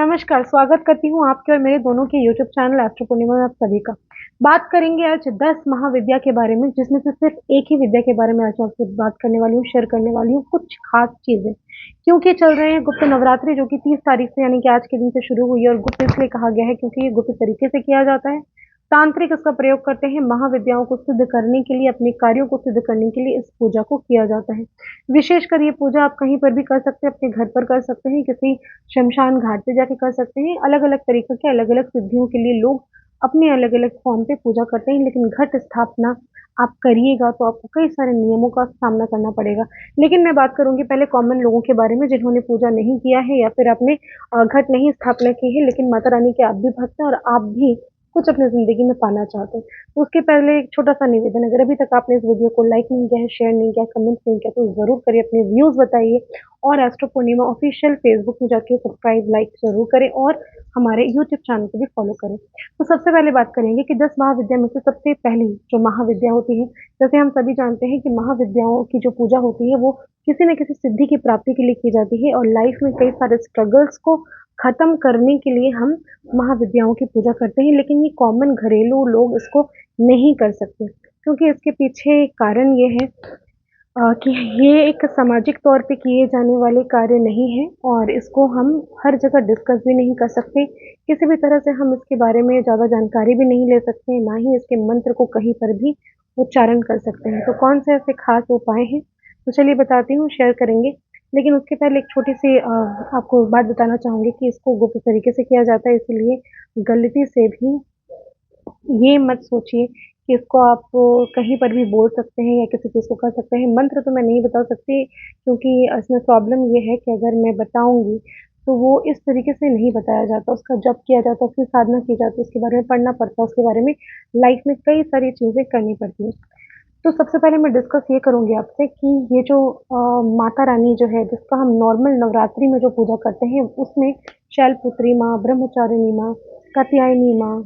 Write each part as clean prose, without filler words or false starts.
नमस्कार, स्वागत करती हूँ आपके और मेरे दोनों के यूट्यूब चैनल एस्ट्रो पूर्णिमा में आप सभी का। बात करेंगे आज 10 महाविद्या के बारे में, जिसमें से सिर्फ एक ही विद्या के बारे में आज मैं आपसे बात करने वाली हूँ, शेयर करने वाली हूँ कुछ खास चीज़ें। क्योंकि चल रहे हैं गुप्त नवरात्रि जो कि 30 तारीख से यानी कि आज के दिन से शुरू हुई है, और गुप्त इसलिए कहा गया है क्योंकि ये गुप्त तरीके से किया जाता है। तांत्रिक इसका प्रयोग करते हैं महाविद्याओं को सिद्ध करने के लिए, अपने कार्यों को सिद्ध करने के लिए इस पूजा को किया जाता है। विशेषकर ये पूजा आप कहीं पर भी कर सकते हैं, अपने घर पर कर सकते हैं, किसी शमशान घाट पे जाके कर सकते हैं। अलग-अलग तरीक़े के अलग-अलग सिद्धियों के लिए लोग अपने अलग-अलग फॉर्म पे पूजा करते हैं, लेकिन घट स्थापना आप करिएगा तो आपको कई सारे नियमों का सामना करना पड़ेगा। लेकिन मैं बात करूँगी पहले कॉमन लोगों के बारे में, जिन्होंने पूजा नहीं किया है या फिर आपने घट नहीं स्थापना की है, लेकिन माता रानी के आप भी भक्त हैं और आप भी कुछ अपनी ज़िंदगी में पाना चाहते हैं। तो उसके पहले एक छोटा-सा निवेदन, अगर अभी तक आपने इस वीडियो को लाइक नहीं किया है, शेयर नहीं किया, कमेंट नहीं किया, तो ज़रूर करिए, अपने व्यूज़ बताइए और एस्ट्रो पूर्णिमा ऑफिशियल फेसबुक में जाके सब्सक्राइब, लाइक ज़रूर करें और हमारे यूट्यूब चैनल को भी फॉलो करें। तो सबसे पहले बात करेंगे कि 10 महाविद्या में से सबसे पहली जो महाविद्या होती है, जैसे हम सभी जानते हैं कि महाविद्याओं की जो पूजा होती है वो किसी न किसी सिद्धि की प्राप्ति के लिए की जाती है, और लाइफ में कई सारे स्ट्रगल्स को खत्म करने के लिए हम महाविद्याओं की पूजा करते हैं। लेकिन ये कॉमन घरेलू लोग इसको नहीं कर सकते, क्योंकि इसके पीछे कारण ये है कि ये एक सामाजिक तौर पे किए जाने वाले कार्य नहीं है, और इसको हम हर जगह डिस्कस भी नहीं कर सकते। किसी भी तरह से हम इसके बारे में ज़्यादा जानकारी भी नहीं ले सकते, ना ही इसके मंत्र को कहीं पर भी उच्चारण कर सकते हैं। तो कौन से ऐसे खास उपाय हैं? तो चलिए बताती हूँ, शेयर करेंगे। लेकिन उसके पहले एक छोटी-सी आपको बात बताना चाहूँगी कि इसको गुप्त तरीके से किया जाता है, इसलिए गलती से भी ये मत सोचिए कि इसको आप कहीं पर भी बोल सकते हैं या किसी चीज़ को कर सकते हैं। मंत्र तो मैं नहीं बता सकती, क्योंकि इसमें प्रॉब्लम ये है कि अगर मैं बताऊँगी तो वो इस तरीके से नहीं बताया जाता, उसका जप किया जाता है, उसकी साधना की जाती है, उसके बारे में पढ़ना पड़ता है, उसके बारे में लाइफ में कई सारी चीज़ें करनी पड़ती हैं। तो सबसे पहले मैं डिस्कस ये करूँगी आपसे कि ये जो माता रानी जो है, जिसका हम नॉर्मल नवरात्रि में जो पूजा करते हैं, उसमें शैलपुत्री माँ, ब्रह्मचारिणी माँ, कात्यायनी माँ,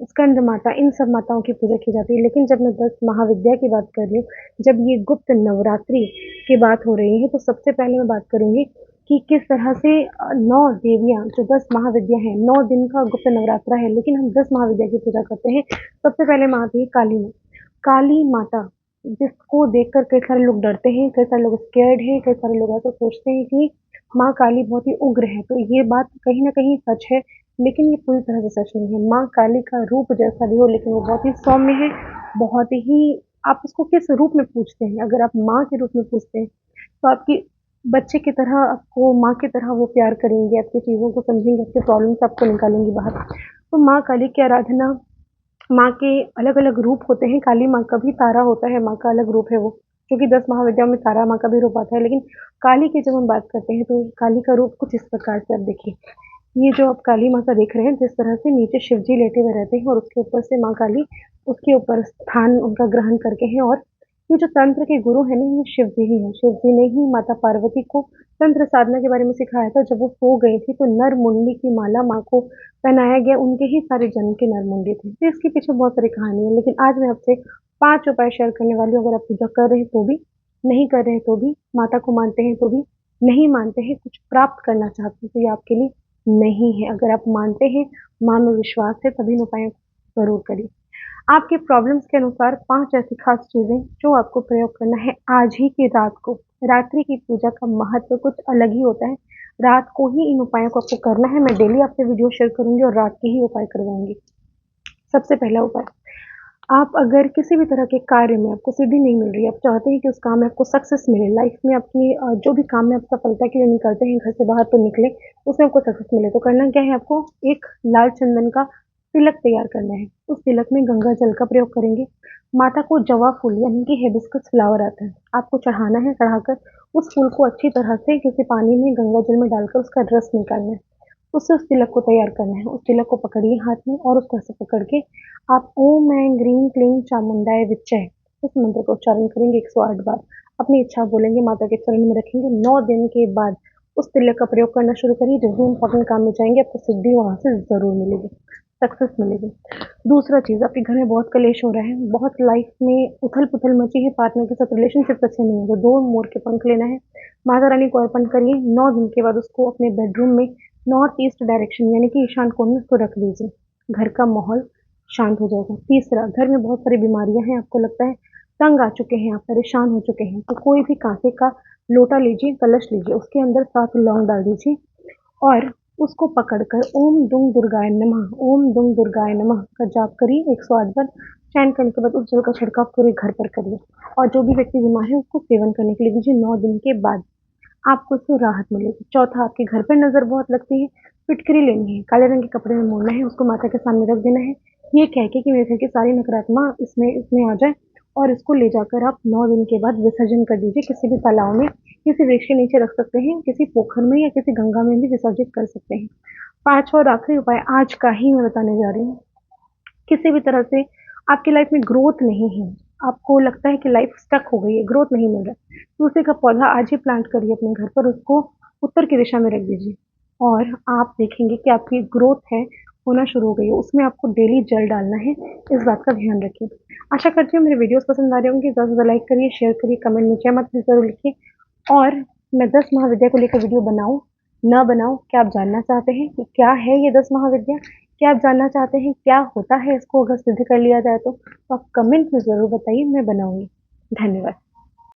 स्कंद माता, इन सब माताओं की पूजा की जाती है। लेकिन जब मैं 10 महाविद्या की बात कर रही हूँ, जब ये गुप्त नवरात्रि की बात हो रही है, तो सबसे पहले मैं बात करूँगी कि किस तरह से 9 देवियाँ जो 10 महाविद्या हैं, 9 दिन का गुप्त नवरात्रा है, लेकिन हम 10 महाविद्या की पूजा करते हैं। सबसे पहले माँ आती है काली माँ। काली माता, जिसको देखकर कई सारे लोग डरते हैं, कई सारे लोग स्कैर्ड हैं, कई सारे लोग ऐसा सोचते हैं कि माँ काली बहुत ही उग्र है। तो ये बात कहीं न कहीं सच है, लेकिन ये पूरी तरह से सच नहीं है। माँ काली का रूप जैसा भी हो, लेकिन वो बहुत ही सौम्य है, बहुत ही, आप उसको किस रूप में पूजते हैं? अगर आप माँ के रूप में पूजते हैं, तो आपकी बच्चे की तरह आपको माँ की तरह वो प्यार करेंगी, आपकी चीज़ों को समझेंगी, आपकी प्रॉब्लम से आपको निकालेंगी बाहर। तो माँ काली की आराधना, माँ के अलग-अलग रूप होते हैं, काली माँ का भी तारा होता है, माँ का अलग रूप है वो, क्योंकि 10 महाविद्याओं में तारा माँ का भी रूप आता है। लेकिन काली की जब हम बात करते हैं, तो काली का रूप कुछ इस प्रकार से, आप देखिए, ये जो आप काली माँ का देख रहे हैं, जिस तरह से नीचे शिव जी लेटे हुए रहते हैं और उसके ऊपर से माँ काली उसके ऊपर स्थान उनका ग्रहण करके हैं। और ये जो तंत्र के गुरु हैं ना, ये शिव जी ही हैं। शिव जी ने ही माता पार्वती को तंत्र साधना के बारे में सिखाया था। जब वो सो गई थी, तो नर मुंडी की माला माँ को पहनाया गया, उनके ही सारे जन्म के नर मुंडी थे। तो इसके पीछे बहुत सारी कहानी है, लेकिन आज मैं आपसे 5 उपाय शेयर करने वाली हूँ। अगर आप पूजा कर रहे हैं तो भी, नहीं कर रहे हैं तो भी, माता को मानते हैं तो भी, नहीं मानते हैं, कुछ प्राप्त करना चाहते हैं, तो ये आपके लिए नहीं है। अगर आप मानते हैं, माँ में विश्वास है, तभी इन उपायों को ज़रूर करिए। आपके प्रॉब्लम्स के अनुसार 5 ऐसी खास चीज़ें जो आपको प्रयोग करना है आज ही की रात को। रात्रि की पूजा का महत्व कुछ अलग ही होता है। रात को ही इन उपायों को आपको करना है। मैं डेली आपसे वीडियो शेयर करूँगी और रात के ही उपाय करवाऊँगी। सबसे पहला उपाय, आप अगर किसी भी तरह के कार्य में आपको सिद्धि नहीं मिल रही है, आप चाहते हैं कि उस काम में आपको सक्सेस मिले, लाइफ में आपकी जो भी काम में आप सफलता के लिए निकलते हैं, घर से बाहर तो निकले, उसमें आपको सक्सेस मिले, तो करना क्या है आपको? एक लाल चंदन का तिलक तैयार करना है। उस तिलक में गंगा जल का प्रयोग करेंगे। माता को जवा फूल यानी कि हिबिस्कस फ्लावर आता है, आपको चढ़ाना है। चढ़ाकर उस फूल को अच्छी तरह से किसी पानी में, गंगा जल में डालकर उसका रस निकालना है। उससे उस तिलक को तैयार करना है। उस तिलक को पकड़िए हाथ में और उसको ऐसे पकड़ के आप ओम ऐं ग्रीं क्लीं चामुंडाय विच्चय, इस मंत्र का उच्चारण करेंगे 108 बार। अपनी इच्छा बोलेंगे, माता के चरण में रखेंगे। 9 दिन के बाद उस तिलक का प्रयोग करना शुरू करिए। जिस भी इम्पोर्टेंट काम में जाएँगे, आपको सिद्धि वहाँ से ज़रूर मिलेगी, सक्सेस मिलेगी। दूसरा चीज़, आपके घर में बहुत कलेश हो रहा है, बहुत लाइफ में उथल-पुथल मची है, पार्टनर के साथ रिलेशनशिप अच्छे नहीं है, तो 2 मोर के पंख लेना है, माता रानी को अर्पण करिए। 9 दिन के बाद उसको अपने बेडरूम में नॉर्थ ईस्ट डायरेक्शन यानी कि ईशान कोण में उसको रख दीजिए, घर का माहौल शांत हो जाएगा। तीसरा, घर में बहुत सारी बीमारियां हैं, आपको लगता है तंग आ चुके हैं, आप परेशान हो चुके हैं, तो कोई भी कांसे का लोटा लीजिए, कलश लीजिए, उसके अंदर 7 लौंग डाल दीजिए और उसको पकड़कर ओम दुम दुर्गाय नमः, ओम दुम दुर्गाय नमः का जाप करिए 108 बार। चयन करने के बाद उस जल का छिड़काव पूरे घर पर करिए और जो भी व्यक्ति बीमार है उसको सेवन करने के लिए दीजिए। 9 दिन के बाद आपको उससे राहत मिलेगी। चौथा, आपके घर पे नज़र बहुत लगती है, फिटकरी लेनी है, काले रंग के कपड़े में मोड़ना है, उसको माता के सामने रख देना है, ये कह के कि मेरे घर की सारी नकारात्मक इसमें आ जाए और इसको ले जाकर आप 9 दिन के बाद विसर्जन कर दीजिए। किसी भी तालाब में, किसी वृक्ष के नीचे रख सकते हैं, किसी पोखर में या किसी गंगा में भी विसर्जित कर सकते हैं। 5वां और आखिरी उपाय आज का ही मैं बताने जा रही हूँ। किसी भी तरह से आपकी लाइफ में ग्रोथ नहीं है, आपको लगता है कि लाइफ स्टक हो गई है, ग्रोथ नहीं मिल रहा है, तुलसी का पौधा आज ही प्लांट करिए अपने घर पर, उसको उत्तर की दिशा में रख दीजिए और आप देखेंगे कि आपकी ग्रोथ है होना शुरू हो गई है। उसमें आपको डेली जल डालना है, इस बात का ध्यान रखिए। आशा करती हूँ मेरे वीडियोस पसंद आ रहे होंगे, ज़्यादा से ज़्यादा लाइक करिए, शेयर करिए, कमेंट में जय माता दी ज़रूर लिखिए और मैं 10 महाविद्या को लेकर वीडियो बनाऊँ ना बनाऊँ, क्या आप जानना चाहते हैं कि क्या है ये 10 महाविद्या? क्या आप जानना चाहते हैं क्या होता है इसको अगर सिद्ध कर लिया जाए तो आप कमेंट में ज़रूर बताइए, मैं बनाऊँगी। धन्यवाद।